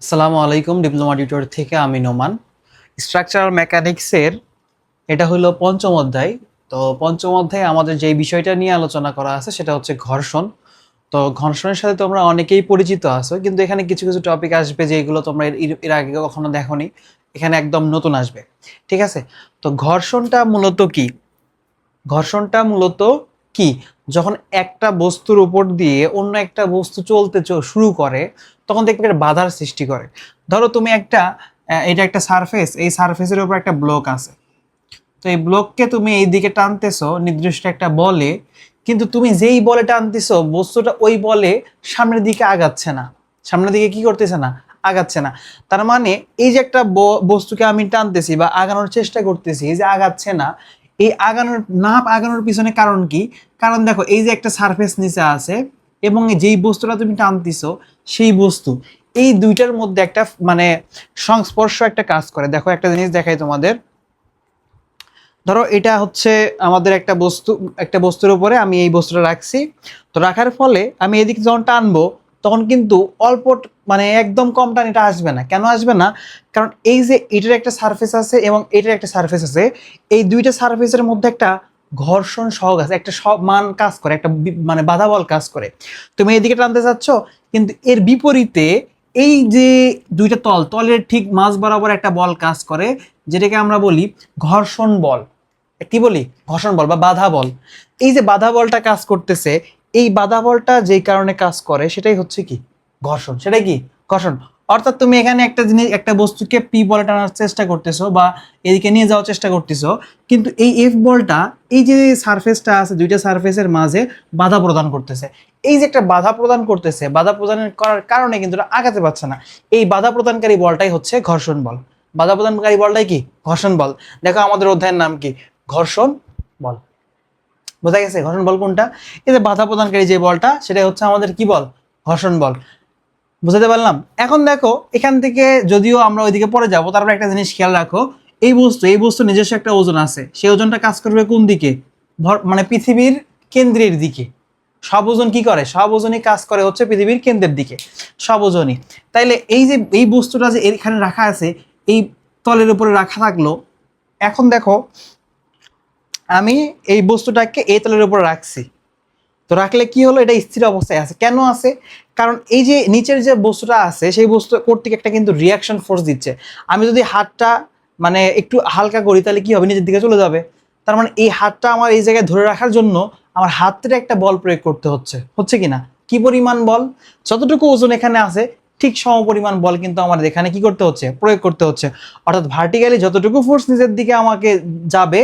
আসসালামু আলাইকুম। Diploma tutor থেকে আমি নোমান। স্ট্রাকচারাল মেকানিক্সের এটা হলো পঞ্চম অধ্যায়। তো পঞ্চম অধ্যায়ে আমাদের যে বিষয়টা নিয়ে আলোচনা করা আছে সেটা হচ্ছে ঘর্ষণ। তো ঘর্ষণের সাথে তোমরা অনেকেই পরিচিত আছো, কিন্তু এখানে কিছু কিছু টপিক আসবে যেগুলো তোমরা এর আগে কখনো দেখোনি, এখানে একদম নতুন আসবে। ঠিক আছে? তো ঘর্ষণটা মূলত কি? ঘর্ষণটা মূলত কি যখন একটা বস্তুর উপর দিয়ে অন্য একটা বস্তু চলতে শুরু করে, তখন দেখবে একটা বাধার সৃষ্টি করে। ধরো তুমি একটা এটা একটা সারফেস, এই সারফেসের উপর একটা ব্লক আছে। তো এই ব্লককে তুমি এই দিকে টানতেছো নির্দিষ্ট একটা বলে, কিন্তু তুমি যেই বলে টানতেছো বস্তুটা ওই বলে সামনের দিকে আগাচ্ছে না। সামনের দিকে কি করতেছে না? আগাচ্ছে না। তার মানে এই যে একটা বস্তুকে আমি টানতেছি বা আগানোর চেষ্টা করতেছি, এই যে আগাচ্ছে না, এই আগানোর পিছনে কারণ কি? কারণ দেখো, এই যে একটা সারফেস নিচে আছে এবং যেই বস্তুটা তুমি টানতেছো সেই বস্তু, এই দুইটার মধ্যে একটা মানে সংস্পর্শ একটা কাজ করে। দেখো একটা জিনিস দেখাই তোমাদের। ধরো এটা হচ্ছে আমাদের একটা বস্তু, একটা বস্তুর উপরে আমি এই বস্তুটা রাখছি। তো রাখার ফলে আমি এদিকে যখন টানবো তখন কিন্তু অল্প মানে একদম কম টান এটা আসবে না। কেন আসবে না? কারণ এই যে এটার একটা সারফেস আছে এবং এটার একটা সারফেস আছে, এই দুইটা সারফেসের মধ্যে একটা ঘর্ষণ সহগ আছে, একটা মান কাজ করে, একটা মানে বাধা বল কাজ করে। তুমি এদিকে টানতে চাচ্ছ, কিন্তু এর বিপরীতে এই যে দুইটা তলের ঠিক মাঝ বরাবর একটা বল কাজ করে, যেটাকে আমরা বলি ঘর্ষণ বল। কি বলি? ঘর্ষণ বল বা বাধা বল। এই যে বাধা বলটা কাজ করতেছে, এই বাধা বলটা যেই কারণে কাজ করে সেটাই হচ্ছে কি? ঘর্ষণ। সেটাই কি? ঘর্ষণ। অর্থাৎ তুমি এখানে একটা জিনিস, একটা বস্তুকে পি বলে টানার চেষ্টা করতেছো বা এদিকে নিয়ে যাওয়ার চেষ্টা করতেছো, কিন্তু এই এফ বলটা এই যে সারফেসটা আছে দুইটা সারফেসের মাঝে বাধা প্রদান করতেছে। এই যে একটা বাধা প্রদান করতেছে, বাধা প্রদানের করার কারণে কিন্তু এটা আগাতে পারছে না। এই বাধা প্রদানকারী বলটাই হচ্ছে ঘর্ষণ বল। বাধা প্রদানকারী বলটাই কি? ঘর্ষণ বল। দেখো আমাদের অধ্যায়ের নাম কি? ঘর্ষণ বল। বোঝা গেছে ঘর্ষণ বল কোনটা? এই যে বাধা প্রদানকারী যে বলটা, সেটাই হচ্ছে আমাদের কি বল? ঘর্ষণ বল। বুঝাতে পারলাম? এখন দেখো এখান থেকে যদিও আমরা ওইদিকে পরে যাবো, তারপরে একটা জিনিস খেয়াল রাখো। এই বস্তু নিজস্ব একটা ওজন আছে, সেই ওজনটা কাজ করবে কোন দিকে? মানে পৃথিবীর কেন্দ্রের দিকে। সব ওজন কি করে? সব ওজনই কাজ করে হচ্ছে পৃথিবীর কেন্দ্রের দিকে। সব ওজনই। তাইলে এই যে এই বস্তুটা যে এখানে রাখা আছে, এই তলের উপরে রাখা থাকলো। এখন দেখো আমি এই বস্তুটাকে এই তলের উপর রাখছি। তো রাখলে কি হলো? এটা স্থির অবস্থায় আছে। কেন আছে? কারণ এই যে নিচের যে বস্তুটা আছে সেই বস্তু কর্তৃক একটা কিন্তু রিয়াকশন ফোর্স দিচ্ছে। আমি যদি হাতটা মানে একটু হালকা করি তাহলে কি হবে? নিচের দিকে চলে যাবে। তার মানে এই হাতটা আমার এই জায়গায় ধরে রাখার জন্য আমার হাতের একটা বল প্রয়োগ করতে হচ্ছে। হচ্ছে কি না? কি পরিমাণ বল? যতটুকু ওজন এখানে আছে ঠিক সম পরিমাণ বল কিন্তু আমার এখানে কি করতে হচ্ছে? প্রয়োগ করতে হচ্ছে। অর্থাৎ ভার্টিক্যালি যতটুকু ফোর্স নিচের দিকে আমাকে যাবে,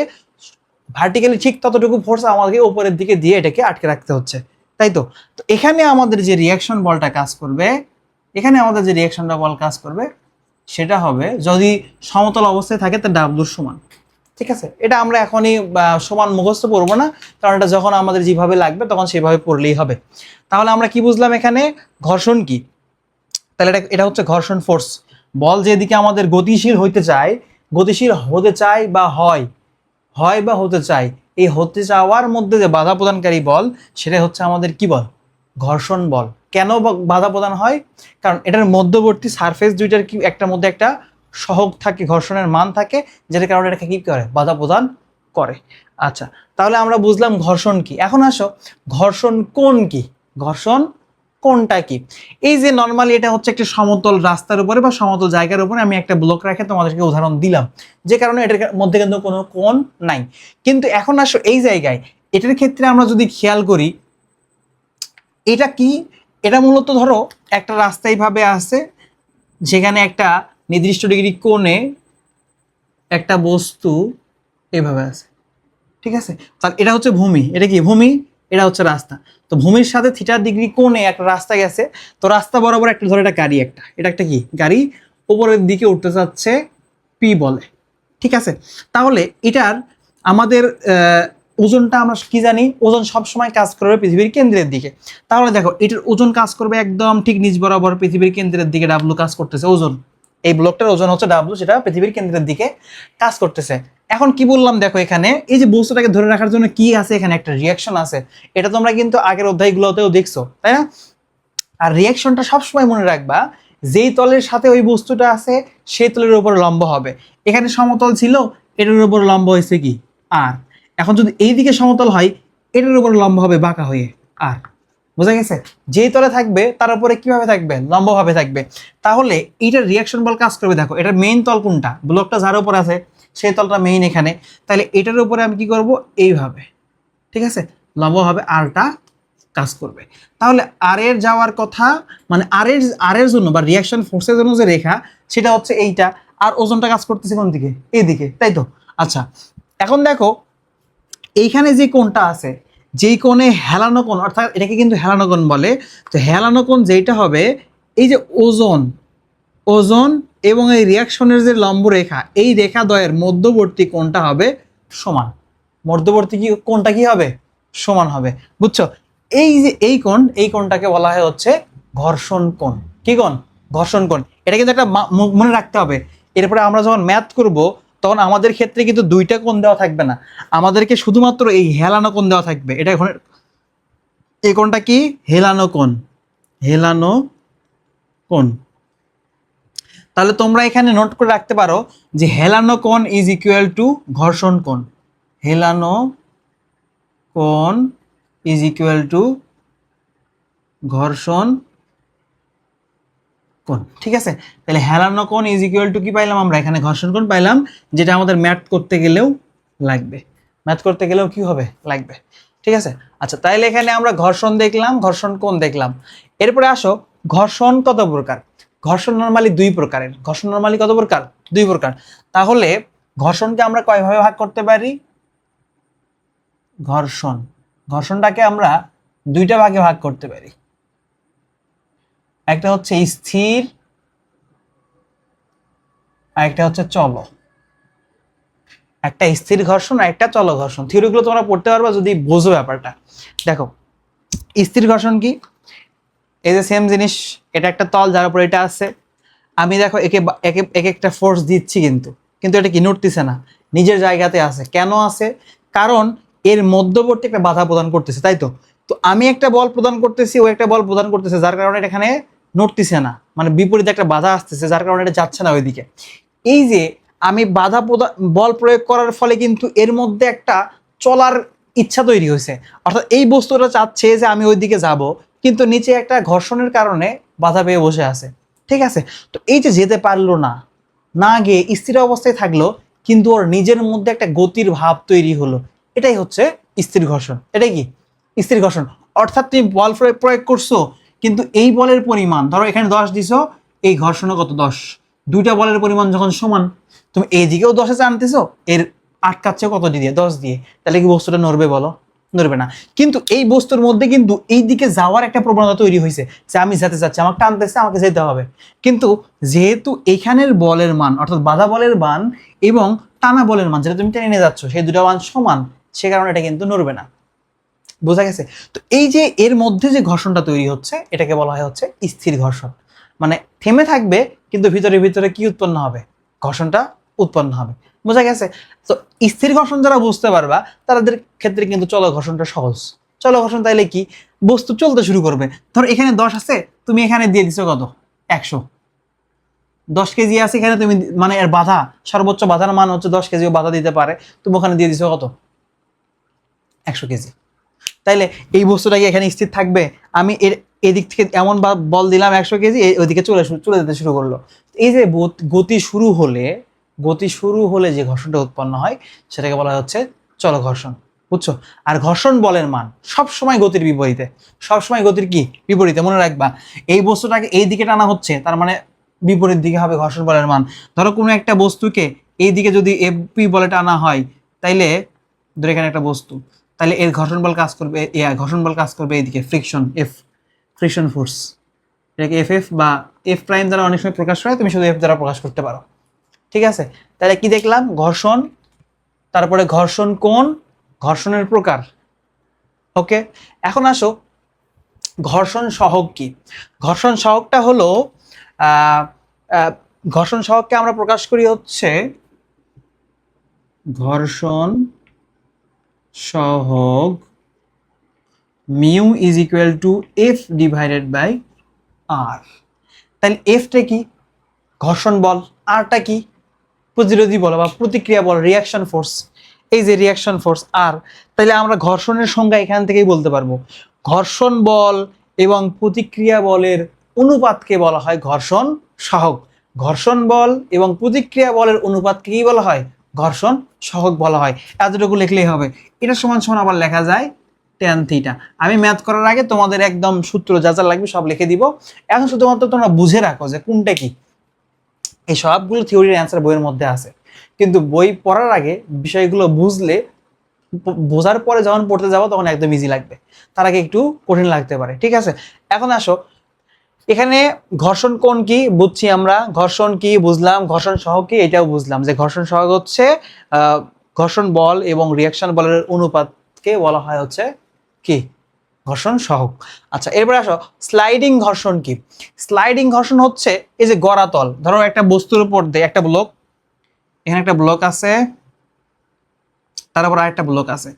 ভার্টিক্যালি ঠিক ততটুকু ফোর্স আমাকে উপরের দিকে দিয়ে এটাকে আটকে রাখতে হচ্ছে। তাই তো? তো এখানে আমাদের যে রিয়াকশন বলটা কাজ করবে, এখানে আমাদের যে রিয়াকশনটা বল কাজ করবে সেটা হবে, যদি সমতল অবস্থায় থাকে তা ডাব্লুর সমান। ঠিক আছে? এটা আমরা এখনই সমান মুখস্থ পড়বো না, কারণ এটা যখন আমাদের যেভাবে লাগবে তখন সেভাবে পড়লেই হবে। তাহলে আমরা কি বুঝলাম এখানে? ঘর্ষণ কি? তাহলে এটা এটা হচ্ছে ঘর্ষণ ফোর্স। বল যেদিকে আমাদের গতিশীল হইতে চায়, গতিশীল হতে চায় বা হয়, হয় বা হতে চায়, এই হতে চাওয়ার মধ্যে যে বাধা প্রদানকারী বল সেটা হচ্ছে আমাদের কি বল? ঘর্ষণ বল। কেন বাধা প্রদান হয়? কারণ এটার মধ্যবর্তী সারফেস দুইটার কি একটার মধ্যে একটা সহগ থাকে, ঘর্ষণের মান থাকে, যেটার কারণে এটাকে কি করে? বাধা প্রদান করে। আচ্ছা, তাহলে আমরা বুঝলাম ঘর্ষণ কি। এখন আসো, ঘর্ষণ কোণ কি? ঘর্ষণ কোণটা কি? এই যে নর্মালি এটা হচ্ছে একটা সমতল রাস্তার উপরে বা সমতল জায়গার উপরে আমি একটা ব্লক রেখে তোমাদেরকে উদাহরণ দিলাম, যে কারণে এটার মধ্যে কিন্তু কোনো কোণ নাই। কিন্তু এখন আসো এই জায়গায়, এটার ক্ষেত্রে আমরা যদি খেয়াল করি, এটা কি? এটা মূলত ধরো একটা রাস্তা এইভাবে আছে, যেখানে একটা নির্দিষ্ট ডিগ্রি কোণে একটা বস্তু এভাবে আছে। ঠিক আছে? তাহলে এটা হচ্ছে ভূমি। এটা কি? ভূমি। এটা হচ্ছে রাস্তা। তো ভূমির সাথে থিটা ডিগ্রি কোণে একটা রাস্তা গেছে। তো রাস্তা বরাবর একটা ধরো এটা গাড়ি, এটা একটা কি গাড়ি উপরের দিকে উঠতে যাচ্ছে, পি বলে। ঠিক আছে? তাহলে এটার আমাদের ওজনটা আমরা কি জানি? ওজন সবসময় কাজ করবে পৃথিবীর কেন্দ্রের দিকে। তাহলে দেখো এটার ওজন কাজ করবে একদম ঠিক নিচ বরাবর পৃথিবীর কেন্দ্রের দিকে। ডাব্লু কাজ করতেছে ওজন, এই ব্লকটার ওজন হচ্ছে ডাব্লু, সেটা পৃথিবীর কেন্দ্রের দিকে কাজ করতেছে। এখন কি বললাম দেখো, এখানে এই যে বস্তুটাকে ধরে রাখার জন্য কি আছে? এখানে একটা রিয়াকশন আছে। এটা তোমরা কিন্তু আগের অধ্যায়গুলোতেও দেখছো, তাই না? আর রিয়াকশনটা সবসময় মনে রাখবা যেই তলের সাথে ওই বস্তুটা আছে সেই তলের উপর লম্ব হবে। এখানে সমতল ছিল, এটার উপর লম্ব হয়েছে কি আর। এখন যদি এই দিকে সমতল হয়, এটার উপর লম্ব হবে বাঁকা হয়ে আর। বোঝা গেছে? যেই তলে থাকবে তার উপরে কিভাবে থাকবে, লম্বভাবে থাকবে। তাহলে এইটার রিয়াকশন বল কাজ করবে। দেখো এটার মেইন তল কোনটা, ব্লকটা যার উপর আছে সেই তলটা মেইন এখানে, তাহলে এটার উপরে আমি কি করব, এইভাবে, ঠিক আছে, লম্বভাবে আরটা কাজ করবে। তাহলে আর এর যাওয়ার কথা, মানে আর এর জন্য বা রিয়াকশন ফোর্সের জন্য যে রেখা সেটা হচ্ছে এইটা, আর ওজনটা কাজ করতেছে কোন দিকে, এইদিকে, তাই তো? আচ্ছা, এখন দেখো এইখানে যে কোণটা আছে, যেই কোণে হেলানো কোণ, অর্থাৎ এটাকে কিন্তু হেলানো কোণ বলে। তো হেলানো কোণ যেইটা হবে, এই যে ওজন ওজন এবং এই রিয়াকশনের যে লম্ব রেখা, এই রেখা দ্বয়ের মধ্যবর্তী কোণটা হবে সমান। মধ্যবর্তী কি কোণটা কি হবে, সমান হবে। বুঝছো? এই যে এই কোণ, এই কোণটাকে বলা হয় হচ্ছে ঘর্ষণ কোণ। কি কোণ? ঘর্ষণ কোণ। এটা কিন্তু একটা মনে রাখতে হবে। এরপরে আমরা যখন ম্যাথ করব তখন আমাদের ক্ষেত্রে কিন্তু দুইটা কোণ দেওয়া থাকবে না, আমাদেরকে শুধুমাত্র এই হেলানো কোণ দেওয়া থাকবে। এটা এখন এই কোণটা কি, হেলানো কোণ। হেলানো কোণ। তাহলে তোমরা এখানে নোট করে রাখতে পারো যে হেলানো কোণ ইজ ইকুয়াল টু ঘর্ষণ কোণ। হেলানো কোণ ইজ ইকুয়াল টু ঘর্ষণ কোণ। ঠিক আছে? তাহলে হেলানো কোণ ইজ ইকুয়াল টু কি পাইলাম আমরা এখানে, ঘর্ষণ কোণ পাইলাম, যেটা আমাদের ম্যাথ করতে গেলেও লাগবে। ম্যাথ করতে গেলেও কি হবে, লাগবে। ঠিক আছে? আচ্ছা, তাইলে এখানে আমরা ঘর্ষণ দেখলাম, ঘর্ষণ কোণ দেখলাম। এরপরে আসো, ঘর্ষণ কত প্রকার? ঘর্ষণ নরমালি দুই প্রকারের। ঘর্ষণ নরমালি কত প্রকার? দুই প্রকার। তাহলে ঘর্ষণকে আমরা কয়ভাবে ভাগ করতে পারি? ঘর্ষণটাকে আমরা দুইটা ভাগে ভাগ করতে পারি। একটা হচ্ছে স্থির, আর একটা হচ্ছে চল। একটা স্থির ঘর্ষণ আর একটা চল ঘর্ষণ। থিওরিগুলো তোমরা পড়তে পারবা যদি বোঝো ব্যাপারটা। দেখো স্থির ঘর্ষণ কি, এই যে সেম জিনিস, এটা একটা তল যার উপর এটা আছে, আমি দেখো একে একে এক একটা ফোর্স দিচ্ছি, কিন্তু কিন্তু এটা কি নড়তেছে না, নিজের জায়গাতে আছে। কেন আছে? কারণ এর মধ্যবর্তী একটা বাধা প্রদান করতেছে, তাই তো? তো আমি একটা বল প্রদান করতেছি, ও একটা বল প্রদান করতেছে, যার কারণে এটা এখানে নড়তেছে না, মানে বিপরীতে একটা বাধা আসতেছে, যার কারণে এটা যাচ্ছে না ওইদিকে। এই যে আমি বাধা বল প্রয়োগ করার ফলে কিন্তু এর মধ্যে একটা চলার ইচ্ছা তৈরি হয়েছে, অর্থাৎ এই বস্তুটা চাচ্ছে যে আমি ওইদিকে যাব, কিন্তু নিচে একটা ঘর্ষণের কারণে বাধা পেয়ে বসে আছে। ঠিক আছে? তো এই যে যেতে পারলো না, না গিয়ে স্থির অবস্থায় থাকলো, কিন্তু ওর নিজের মধ্যে একটা গতির ভাব তৈরি হলো, এটাই হচ্ছে স্থির ঘর্ষণ। এটাই কি স্থির ঘর্ষণ। অর্থাৎ তুমি বল প্রয়োগ করছো, কিন্তু এই বলের পরিমাণ, ধরো এখানে 10 দিছো, এই ঘর্ষণও কত, 10। দুইটা বলের পরিমাণ যখন সমান, তুমি এইদিকেও 10-এ আনতেছো, এর আটকাচ্ছে কত দিয়ে, 10 দিয়ে, তাহলে কি বস্তুটা নড়বে বলো? নড়বে না। কিন্তু এই বস্তুর মধ্যে কিন্তু এই দিকে যাওয়ার একটা প্রবণতা তৈরি হয়েছে, যে আমি যেতে চাচ্ছি, আমাকে টানতেছে, আমাকে যেতে হবে। কিন্তু যেহেতু এখানের বলের মান, অর্থাৎ বাধা বলের মান এবং টানা বলের মান, যেটা তুমি টেনে নিয়ে যাচ্ছ, সেই দুটো মান সমান, সে কারণে এটা কিন্তু নড়বে না। বোঝা গেছে? তো এই যে এর মধ্যে যে ঘর্ষণটা তৈরি হচ্ছে, এটাকে বলা হয় হচ্ছে স্থির ঘর্ষণ। মানে থেমে থাকবে, কিন্তু ভিতরে ভিতরে কি উৎপন্ন হবে, ঘর্ষণটা উৎপন্ন হবে। বোঝা গেছে? তো স্থির ঘর্ষণ যারা বুঝতে পারবা তাদের ক্ষেত্রে কিন্তু চল ঘর্ষণটা সহজ। চল ঘর্ষণ তাইলে কি, বস্তু চলতে শুরু করবে। ধর এখানে 10 আছে, তুমি এখানে দিয়ে দিছো কত, 100। 10 কেজি আছে এখানে, তুমি মানে এর বাধা, সর্বোচ্চ বাধার মান হচ্ছে 10 কেজিও বাধা দিতে পারে, তুমি ওখানে দিয়ে দিছো কত, 100 কেজি। তাইলে এই বস্তুটা কি এখানে স্থির থাকবে? আমি এর এদিক থেকে এমন বল দিলাম 100 কেজি, ওইদিকে চলে যেতে শুরু করলো। এই যে গতি শুরু হলে যে ঘর্ষণটা উৎপন্ন হয়, সেটাকে বলা হচ্ছে চল ঘর্ষণ। বুঝছো? আর ঘর্ষণ বলের মান সব সময় গতির বিপরীতে। সব সময় গতির কি বিপরীতে, মনে রাখবা। এই বস্তুটাকে এই দিকে টানা হচ্ছে, তার মানে বিপরীত দিকে হবে ঘর্ষণ বলের মান। ধরো কোনো একটা বস্তুকে এই দিকে যদি এফপি বলে টানা হয়, তাইলে ধরো এখানে একটা বস্তু, তাহলে এর ঘর্ষণ বল কাজ করবে, ঘর্ষণ বল কাজ করবে এইদিকে, ফ্রিকশন ফোর্স, এটাকে এফ বা এফ প্রাইম দ্বারা অনেক সময় প্রকাশ হয়, তুমি শুধু এফ দ্বারা প্রকাশ করতে পারো। ঠিক আছে? তাহলে কি দেখলাম, ঘর্ষণ, তারপরে ঘর্ষণ কোণ, ঘর্ষণের প্রকার। ওকে, এখন আসো ঘর্ষণ সহগ কি। ঘর্ষণ সহগটা হলো ঘর্ষণ সহগকে আমরা প্রকাশ করি হচ্ছে ঘর্ষণ সহগ mu is equal to F divided by R. তাহলে এফটা কি? ঘর্ষণ বল। আরটা কি? প্রতিরোধী বল বা প্রতিক্রিয়া বল, রিয়াকশন ফোর্স। এই যে রিয়াকশন ফোর্স আর, তাহলে আমরা ঘর্ষণের সংজ্ঞা এখান থেকেই বলতে পারবো। ঘর্ষণ বল এবং প্রতিক্রিয়া বলের অনুপাতকে বলা হয় ঘর্ষণ সহগ। ঘর্ষণ বল এবং প্রতিক্রিয়া বলের অনুপাতকে কি বলা হয়? ঘর্ষণ সহগ বলা হয়। এতটুকু লিখলেই হবে। এটা সমান সমান আবার লেখা যায় tan থিটা। আমি ম্যাথ করার আগে তোমাদের একদম সূত্র যা যা লাগবে সব লিখে দিব। এখন শুধুমাত্র তোমরা বুঝে রাখো যে কোনটা কি। এই সবগুলো থিওরির অ্যান্সার বইয়ের মধ্যে আছে, কিন্তু বই পড়ার আগে বিষয়গুলো বুঝলে, বোঝার পরে যখন পড়তে যাবো তখন একদম ইজি লাগবে, তার আগে একটু কঠিন লাগতে পারে। ঠিক আছে, এখন আসো, এখানে ঘর্ষণ কোণ কি বুঝছি আমরা, ঘর্ষণ কি বুঝলাম, ঘর্ষণ সহগ কি এটাও বুঝলাম, যে ঘর্ষণ সহগ হচ্ছে ঘর্ষণ বল এবং রিয়াকশন বলের অনুপাতকে বলা হয় হচ্ছে কি? ঘর্ষণ সহগ। আচ্ছা, এরপরে আসো স্লাইডিং ঘর্ষণ কি? স্লাইডিং ঘর্ষণ হচ্ছে এই যে গড়াতল, ধরো একটা বস্তুর উপর দিয়ে একটা ব্লক, এখানে একটা ব্লক আছে, তারপর আরেকটা ব্লক আছে।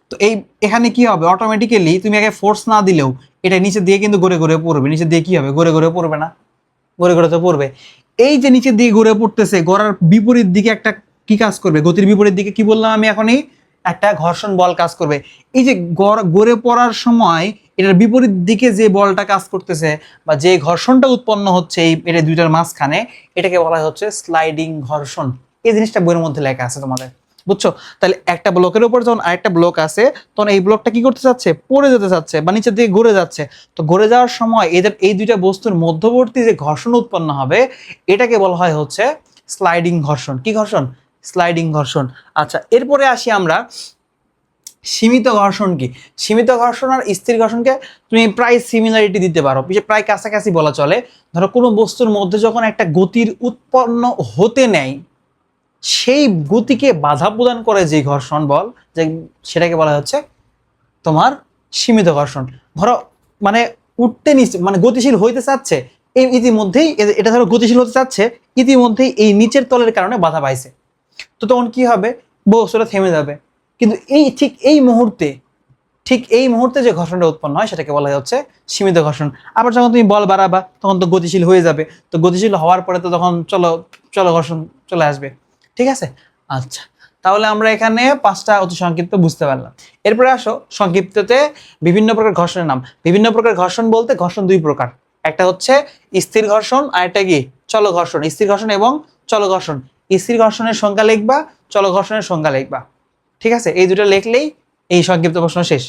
তো এই এখানে কি হবে, অটোমেটিক্যালি তুমি আগে ফোর্স না দিলেও এটা নিচে দিয়ে কিন্তু ঘুরে ঘুরে পড়বে। নিচে দিয়ে কি হবে? ঘুরে ঘুরে পড়বে না? ঘুরে ঘুরে তো পড়বে। এই যে নিচে দিয়ে ঘুরে পড়তেছে, গড়ার বিপরীত দিকে একটা কি কাজ করবে? গতির বিপরীত দিকে কি বললাম আমি এখনই? একটা ঘর্ষণ বল কাজ করবে। এই যে গড়ে পড়ার সময় এটার বিপরীত দিকে যে বলটা কাজ করতেছে বা যে ঘর্ষণটা উৎপন্ন হচ্ছে এই এটা দুইটার মাঝখানে, এটাকে বলা হচ্ছে স্লাইডিং ঘর্ষণ। এই জিনিসটা বইয়ের মধ্যে লেখা আছে তোমাদের, বুঝছো? তাহলে একটা ব্লকের উপর যখন আরেকটা ব্লক আছে, তখন এই ব্লকটা কি করতে চাচ্ছে? পড়ে যেতে চাচ্ছে বা নিচের দিকে ঘুরে যাচ্ছে। তো ঘুরে যাওয়ার সময় এদের এই দুইটা বস্তুর মধ্যবর্তী যে ঘর্ষণ উৎপন্ন হবে, এটাকে বলা হয় হচ্ছে স্লাইডিং ঘর্ষণ। কি ঘর্ষণ? স্লাইডিং ঘর্ষণ। আচ্ছা, এরপরে আসি আমরা সীমিত ঘর্ষণ কি? সীমিত ঘর্ষণ আর স্থির ঘর্ষণকে তুমি প্রায় সিমিলারিটি দিতে পারো, প্রায় কাছাকাছি বলা চলে। ধরো কোনো বস্তুর মধ্যে যখন একটা গতির উৎপন্ন হতে নেয়, সেই গতিকে বাধা প্রদান করে যে ঘর্ষণ বল, যে সেটাকে বলা হচ্ছে তোমার সীমিত ঘর্ষণ। ধরো মানে উঠতে নিচে মানে গতিশীল হইতে চাচ্ছে, এই ইতিমধ্যেই এটা ধরো গতিশীল হতে চাচ্ছে, ইতিমধ্যেই এই নিচের তলের কারণে বাধা পাইছে। তো তখন কি হবে? বস্তুটা থেমে যাবে। কিন্তু ঠিক এই মুহূর্তে যে ঘর্ষণটা উৎপন্ন হয় সেটাকে বলা হচ্ছে সীমিত ঘর্ষণ। আবার যখন তুমি বল বাড়াবা তখন তো গতিশীল হয়ে যাবে, তো গতিশীল হওয়ার পরে তো তখন চলো ঘর্ষণ চলে আসবে। ঠিক আছে, আচ্ছা, তাহলে আমরা এখানে 5টা অতি সংক্ষিপ্ত বুঝতে পারলাম। এরপরে আসো সংক্ষিপ্ততে বিভিন্ন প্রকার ঘর্ষণের নাম। বিভিন্ন প্রকার ঘর্ষণ বলতে ঘর্ষণ দুই প্রকার, একটা হচ্ছে স্থির ঘর্ষণ আর একটা কি চল ঘর্ষণ। স্থির ঘর্ষণ এবং চল ঘর্ষণ। স্থির ঘর্ষণের সংজ্ঞা লিখবা, চল ঘর্ষণের সংজ্ঞা লিখবা। ঠিক আছে, এই দুটো লিখলেই এই সংক্ষিপ্ত প্রশ্ন শেষ।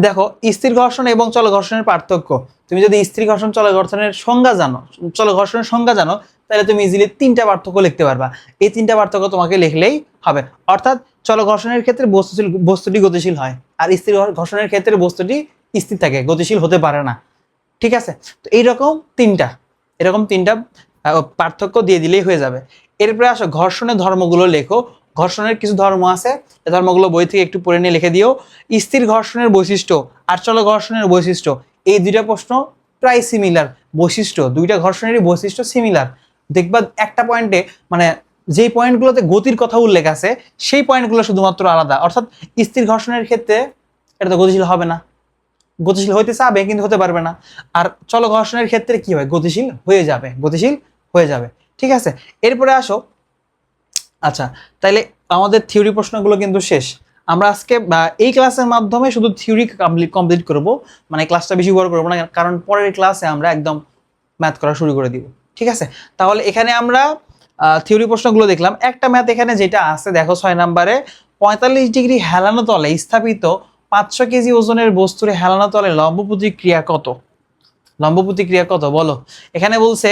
দেখো স্থির ঘর্ষণ এবং চল ঘর্ষণের পার্থক্য। তুমি যদি স্থির ঘর্ষণ চল ঘর্ষণের সংজ্ঞা জানো, চল ঘর্ষণের সংজ্ঞা জানো, তাহলে তুমি ইজিলি 3টা পার্থক্য লিখতে পারবা। এই 3টা পার্থক্য তোমাকে লিখলেই হবে। অর্থাৎ চল ঘর্ষণের ক্ষেত্রে বস্তুটি গতিশীল হয়, আর স্থির ঘর্ষণের ক্ষেত্রে বস্তুটি স্থির থাকে, গতিশীল হতে পারে না। ঠিক আছে, তো এরকম তিনটা পার্থক্য দিয়ে দিলেই হয়ে যাবে। এরপরে আসো ঘর্ষণের ধর্মগুলো লেখো। ঘর্ষণের কিছু ধর্ম আছে, এই ধর্মগুলো বই থেকে একটু পড়ে নিয়ে লিখে দিও। স্থির ঘর্ষণের বৈশিষ্ট্য আর চল ঘর্ষণের বৈশিষ্ট্য, এই দুইটা প্রশ্ন প্রায় সিমিলার। বৈশিষ্ট্য, দুইটা ঘর্ষণেরই বৈশিষ্ট্য সিমিলার। দেখবা একটা পয়েন্টে মানে যেই পয়েন্টগুলোতে গতির কথা উল্লেখ আছে সেই পয়েন্টগুলো শুধুমাত্র আলাদা। অর্থাৎ স্থির ঘর্ষণের ক্ষেত্রে এটা তো গতিশীল হবে না, গতিশীল হইতে চাবে কিন্তু হতে পারবে না। আর চল ঘর্ষণের ক্ষেত্রে কি হয়? গতিশীল হয়ে যাবে। ঠিক আছে, এরপরে আসো। আচ্ছা, তাইলে আমাদের থিওরি প্রশ্নগুলো কিন্তু শেষ। আমরা আজকে এই ক্লাসের মাধ্যমে শুধু থিওরি কমপ্লিট করব, মানে ক্লাসটা বেশি বড় করবো না, কারণ পরের ক্লাসে আমরা একদম ম্যাথ করা শুরু করে দিব। ঠিক আছে, তাহলে এখানে আমরা থিওরি প্রশ্নগুলো দেখলাম। একটা ম্যাথ এখানে যেটা আছে দেখো 6 নম্বরে, 45 ডিগ্রি হেলানো তলে স্থাপিত 500 কেজি ওজনের বস্তুর হেলানো তলে লম্ব প্রতিক্রিয়া কত? লম্ব প্রতিক্রিয়া কত বলো? এখানে বলছে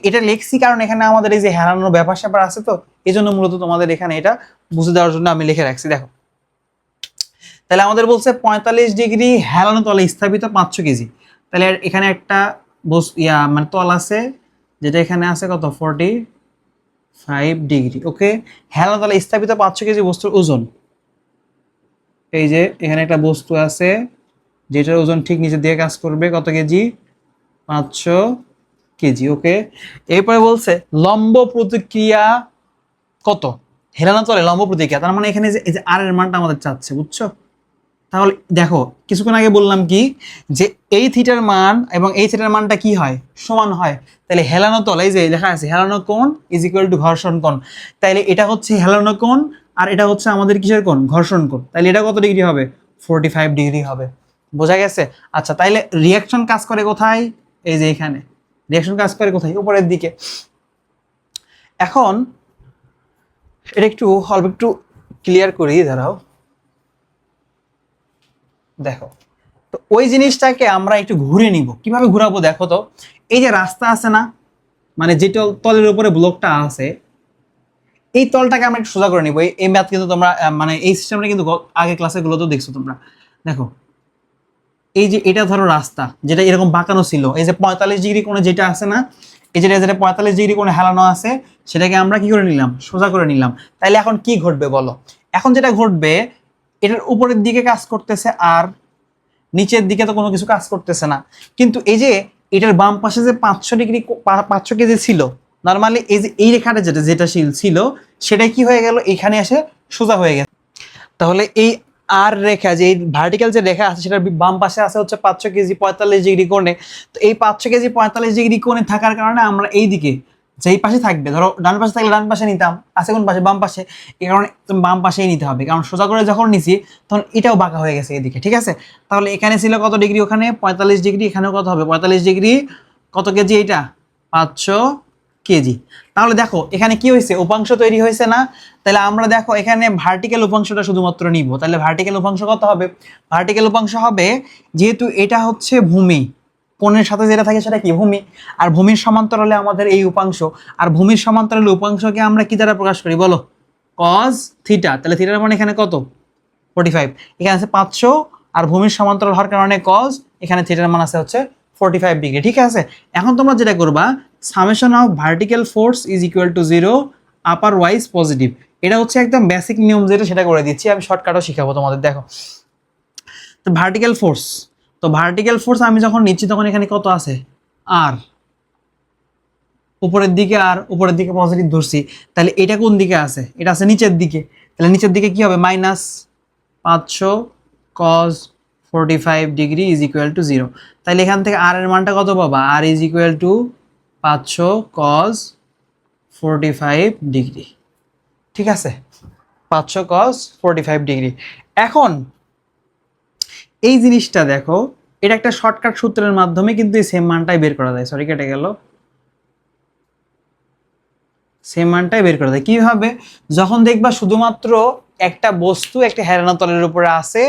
এটা লিখছি কারণ এখানে আমাদের এই যে হেলানোর ব্যাপার স্যাপার আছে, তো এই জন্য মূলত তোমাদের এখানে এটা বুঝে দেওয়ার জন্য আমি লিখে রাখছি। দেখো, তাহলে আমাদের বলছে 45 ডিগ্রি হেলানো তলে স্থাপিত 500 কেজি। তাহলে এখানে একটা মানে তল আছে, যেটা এখানে আছে কত? 45 ডিগ্রি। ওকে, হেলানো তলে স্থাপিত 500 কেজি বস্তুর ওজন। এই যে এখানে একটা বস্তু আছে যেটার ওজন ঠিক নিচে দিয়ে কাজ করবে, কত কেজি? 500 কেজি। ওকে, এরপরে বলছে লম্ব প্রতিক্রিয়া কত? হেলানো তলে লম্ব প্রতিক্রিয়া, তার মানে এখানে যে এই যে আর এর মানটা আমাদের চাচ্ছে, বুঝছো? তাহলে দেখো কিছুক্ষণ আগে বললাম কি যে এই থিটার মান এবং এই থিটার মানটা কি হয়, সমান হয়। তাহলে হেলানো তল, এই যে লেখা আছে হেলানো কোণ ইজ ইকুয়াল টু ঘর্ষণ কোণ, তাইলে এটা হচ্ছে হেলানো কোণ আর এটা হচ্ছে আমাদের কিসের কোণ, ঘর্ষণ কোণ। তাইলে এটা কত ডিগ্রি হবে, 45 ডিগ্রি হবে। বোঝা গেছে? আচ্ছা, তাইলে রিয়াকশন কাজ করে কোথায়, এই যে এখানে রিয়াকশন কাজ করে কোথায়, উপরের দিকে। এখন এটা একটু অল্প একটু ক্লিয়ার করি, দাঁড়াও। দেখো, তো ওই জিনিসটাকে আমরা একটু ঘুরে নিব। কিভাবে ঘুরাবো দেখো তো, এই যে রাস্তা আছে না, মানে যে তলের উপরে ব্লকটা আছে, এই তলটাকে আমরা একটু সোজা করে নিব। এই ম্যাথ কিন্তু তোমরা মানে এই সিস্টেমটা কিন্তু আগে ক্লাসে গুলো তো দেখছো তোমরা। দেখো, এই যে এটা ধরো রাস্তা যেটা এরকম বাঁকানো ছিল, এই যে 45 ডিগ্রি কোণে যেটা আছে না, এই যেটা যেটা 45 ডিগ্রি কোণে হেলানো আছে, সেটাকে আমরা কি করে নিলাম, সোজা করে নিলাম। তাইলে এখন কি ঘটবে বলো, এখন যেটা ঘটবে, এটার উপরের দিকে কাজ করতেছে আর নিচের দিকে তো কোনো কিছু কাজ করতেছে না। কিন্তু এই যে এটার বাম পাশে যে 500 ডিগ্রি 500 কেজি ছিল, নর্মালি এই যে এই রেখাটা যেটা যেটা ছিল সেটাই কি হয়ে গেল, এখানে এসে সোজা হয়ে গেছে। তাহলে এই আর রেখা, যে ভার্টিক্যাল যে রেখা আছে সেটার বাম পাশে আছে হচ্ছে 500 কেজি 45 ডিগ্রি কোণে। তো এই 500 কেজি 45 ডিগ্রি কোণে থাকার কারণে আমরা এই দিকে যেই পাশে থাকবে, ধরো ডান পাশে থাকলে ডান পাশে নিতাম, আছে কোন পাশে, বাম পাশে, এই কারণে বাম পাশেই নিতে হবে, কারণ সোজা করে যখন নিছি তখন এটাও বাঁকা হয়ে গেছে এদিকে। ঠিক আছে, তাহলে এখানে ছিল কত ডিগ্রি, ওখানে 45 ডিগ্রি, এখানেও কত হবে 45 ডিগ্রি, কত কেজি এটা, 500 কেজি। তাহলে দেখো এখানে কি হয়েছে, উপাংশ তৈরি হয়েছে না। তাহলে আমরা দেখো এখানে ভার্টিক্যাল উপাংশটা শুধুমাত্র নিব। তাহলে ভার্টিক্যাল উপাংশ কত হবে, ভার্টিক্যাল উপাংশ হবে, যেহেতু এটা হচ্ছে ভূমি, কোণের সাথে যেটা থাকে সেটা কি, ভূমি, আর ভূমির সমান্তরালে আমাদের এই উপাংশ, আর ভূমির সমান্তরালে উপাংশকে আমরা কি দ্বারা প্রকাশ করি বলো, কজ থিটা। তাহলে থিটার মানে এখানে কত, 45, এখানে আছে 500, আর ভূমির সমান্তরাল হওয়ার কারণে কজ, এখানে থিটার মান আছে হচ্ছে 45 ডিগ্রি। ঠিক আছে, এখন তোমরা যেটা করবা, summation of vertical force is equal to 0 upper wise positive. এটা হচ্ছে একদম বেসিক নিয়ম যেটা, সেটা করে দিচ্ছি আমি, শর্টকাটও শিখাবো তোমাদের। দেখো, তো ভার্টিক্যাল ফোর্স, তো ভার্টিক্যাল ফোর্স আমি যখন নিচ্ছি তখন এখানে কত আছে, আর উপরের দিকে, আর উপরের দিকে পজিটিভ ধরছি, তাহলে এটা কোন দিকে আছে, এটা আছে নিচের দিকে। তাহলে নিচের দিকে কি হবে, minus 500 cos 45 degree is equal to 0। তাহলে এখান থেকে আর এর মানটা কত পাবা, R is equal to 500 cos 45 degree. ঠিক আছে, 500 কজ 45 ডিগ্রি। এখন এই জিনিসটা দেখো, এটা একটা শর্টকাট সূত্রের মাধ্যমে কিন্তু এই সেম মানটাই বের করা যায়। সরি, কেটে গেল, সেম মানটাই বের করা যায় কিভাবে, যখন দেখবা শুধুমাত্র একটা বস্তু একটা হেলানো তলের উপরে আছে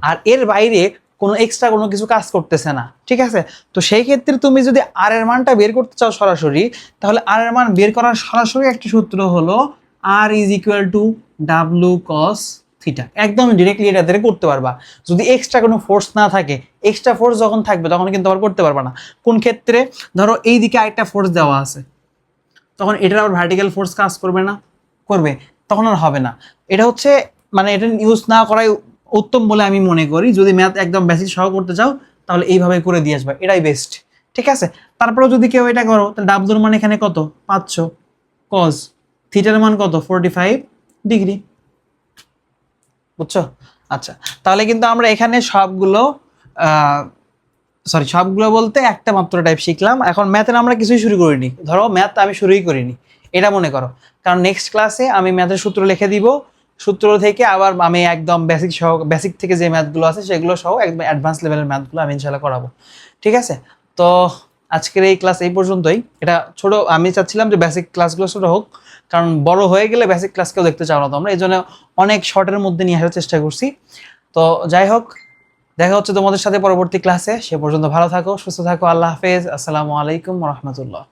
আর এর বাইরে কোনো এক্সট্রা কোনো কিছু কাজ করতেছে না। ঠিক আছে, তো সেই ক্ষেত্রে তুমি যদি আর এর মানটা বের করতে চাও সরাসরি, তাহলে আর এর মান বের করার সরাসরি একটা সূত্র হলো R is equal to W cos theta. একদম ডিরেক্টলি এটা দিয়ে করতে পারবা যদি এক্সট্রা কোনো ফোর্স না থাকে। এক্সট্রা ফোর্স যখন থাকবে তখন কিন্তু আবার করতে পারবা না। কোন ক্ষেত্রে, ধরো এই দিকে আরেকটা ফোর্স দেওয়া আছে, তখন এটার আবার ভার্টিক্যাল ফোর্স কাজ করবে না, করবে, তখন আর হবে না। এটা হচ্ছে মানে এটা ইউজ না করাই উত্তম বলে আমি মনে করি। যদি ম্যাথ একদম বেসিক সহ করতে চাও তাহলে এইভাবে করে দিয়ে আসবে, এটাই বেস্ট। ঠিক আছে, তারপরেও যদি কেউ এটা করো, তাহলে ডাব্লুর মান এখানে কত, 500 কজ থিটার মান কত, 45 ডিগ্রি। বুঝছো? আচ্ছা, তাহলে কিন্তু আমরা এখানে সবগুলো সবগুলো বলতে একটা মাত্র টাইপ শিখলাম। এখন ম্যাথের আমরা কিছুই শুরু করিনি, ধরো ম্যাথ আমি শুরুই করিনি, এটা মনে করো। কারণ নেক্সট ক্লাসে আমি ম্যাথের সূত্র লিখে দিব, সূত্র থেকে আবার আমি একদম বেসিক থেকে যে ম্যাথগুলো আছে সেগুলো সহ একদম অ্যাডভান্স লেভেলের ম্যাথগুলো আমি ইনশাল্লাহ করাবো। ঠিক আছে, তো আজকের এই ক্লাস এই পর্যন্তই। এটা ছোট, আমি চাচ্ছিলাম যে বেসিক ক্লাসগুলো ছোট হোক, কারণ বড় হয়ে গেলে বেসিক ক্লাস কেউ দেখতে চাও না তোমরা, এই জন্য অনেক শর্টের মধ্যে নিয়ে আসার চেষ্টা করছি। তো যাই হোক, দেখা হচ্ছে তোমাদের সাথে পরবর্তী ক্লাসে। সে পর্যন্ত ভালো থাকো, সুস্থ থাকো, আল্লাহ হাফেজ, আসসালামু আলাইকুম রহমতুল্লাহ।